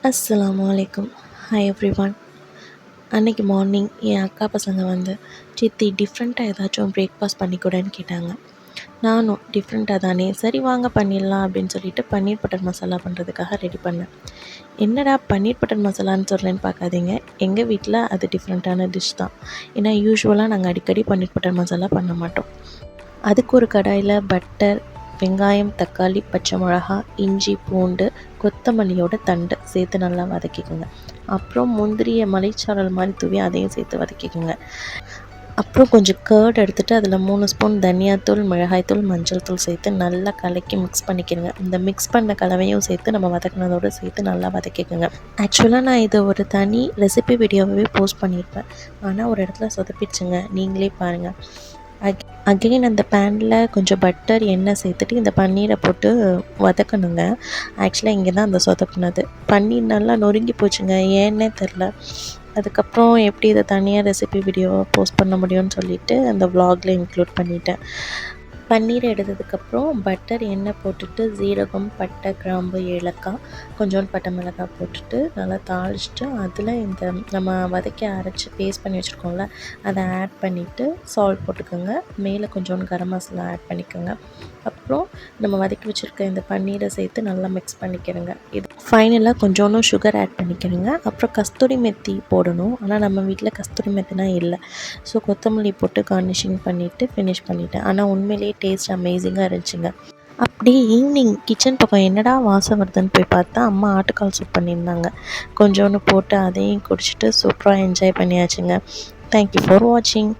அஸ்ஸலாமு அலைக்கும். Hi everyone. அன்னைக்கு மார்னிங் என் அக்கா பசங்க வந்து சித்தி டிஃப்ரெண்ட்டாக ஏதாச்சும் பிரேக்ஃபாஸ்ட் பண்ணிக்கூடன்னு கேட்டாங்க. நானும் டிஃப்ரெண்ட்டாக தானே, சரி வாங்க பண்ணிடலாம் அப்படின்னு சொல்லிட்டு பன்னீர் பட்டர் மசாலா பண்ணுறதுக்காக ரெடி பண்ணேன். என்னடா பன்னீர் பட்டர் மசாலான்னு சொல்கிறேன்னு பார்க்காதீங்க, எங்கள் வீட்டில் அது டிஃப்ரெண்ட்டான டிஷ் தான். ஏன்னா யூஸ்வலாக நாங்கள் அடிக்கடி பன்னீர் பட்டர் மசாலா பண்ண மாட்டோம். அதுக்கு ஒரு கடாயில் பட்டர், வெங்காயம், தக்காளி, பச்சை மிளகா, இஞ்சி, பூண்டு, கொத்தமல்லியோட தண்டு சேர்த்து நல்லா வதக்கிக்கோங்க. அப்புறம் முந்திரியை மலைச்சாரல் மாதிரி தூவி அதையும் சேர்த்து வதக்கிக்கோங்க. அப்புறம் கொஞ்சம் கர்ட் எடுத்துகிட்டு அதில் 3 ஸ்பூன் தனியாத்தூள், மிளகாய்த்தூள், மஞ்சள் தூள் சேர்த்து நல்லா கலக்கி மிக்ஸ் பண்ணிக்கிறங்க. இந்த மிக்ஸ் பண்ண கலவையும் சேர்த்து நம்ம வதக்கினதோடு சேர்த்து நல்லா வதக்கிக்கோங்க. ஆக்சுவலாக நான் இதை ஒரு தனி ரெசிபி வீடியோவே போஸ்ட் பண்ணியிருப்பேன். ஆனால் ஒரு இடத்துல சொதப்பிடுச்சுங்க, நீங்களே பாருங்கள். அகெயின் அந்த பேனில் கொஞ்சம் பட்டர், எண்ணெய் சேர்த்துட்டு இந்த பன்னீரை போட்டு வதக்கணுங்க. ஆக்சுவலாக இங்கே தான் அந்த சொதப்புனது. பன்னீர் நல்லா நொறுங்கி போச்சுங்க, ஏன்னே தெரில. அதுக்கப்புறம் எப்படி இதை தனியாக ரெசிபி வீடியோவை போஸ்ட் பண்ண முடியும்னு சொல்லிவிட்டு அந்த விலாகில் இன்க்ளூட் பண்ணிட்டேன். பன்னீர் எடுத்ததுக்கப்புறம் பட்டர், எண்ணெய் போட்டுட்டு ஜீரகம், பட்டை, கிராம்பு, ஏலக்காய், கொஞ்சோண்டு பட்டை மிளகாய் போட்டுட்டு நல்லா தாளிச்சிட்டு அதில் இந்த நம்ம வதக்கி அரைச்சி பேஸ்ட் பண்ணி வச்சுருக்கோம்ல அதை ஆட் பண்ணிவிட்டு சால்ட் போட்டுக்கோங்க. மேலே கொஞ்சோண்டு கரம் மசாலா ஆட் பண்ணிக்கோங்க. அப்புறம் நம்ம வதக்கி வச்சுருக்க இந்த பன்னீரை சேர்த்து நல்லா மிக்ஸ் பண்ணிக்கிறோங்க. இது ஃபைனலாக கொஞ்சோண்டு சுகர் ஆட் பண்ணிக்கிறோங்க. அப்புறம் கஸ்தூரி மெத்தி போடணும், ஆனால் நம்ம வீட்டில் கஸ்தூரி மெத்தினா இல்லை. ஸோ கொத்தமல்லி போட்டு கார்னிஷிங் பண்ணிவிட்டு ஃபினிஷ் பண்ணிவிட்டேன். ஆனால் உண்மையிலேயே டேஸ்ட் அமேசிங்காக இருந்துச்சுங்க. அப்படியே ஈவினிங் கிச்சன் பக்கம் என்னடா வாசம் வருதுன்னு போய் பார்த்தா அம்மா ஆட்டுக்கால் சூப் பண்ணியிருந்தாங்க. கொஞ்சோண்டு போட்டு அதையும் குடிச்சிட்டு சூப்பராக என்ஜாய் பண்ணியாச்சுங்க. தேங்க்யூ ஃபார் வாட்சிங்.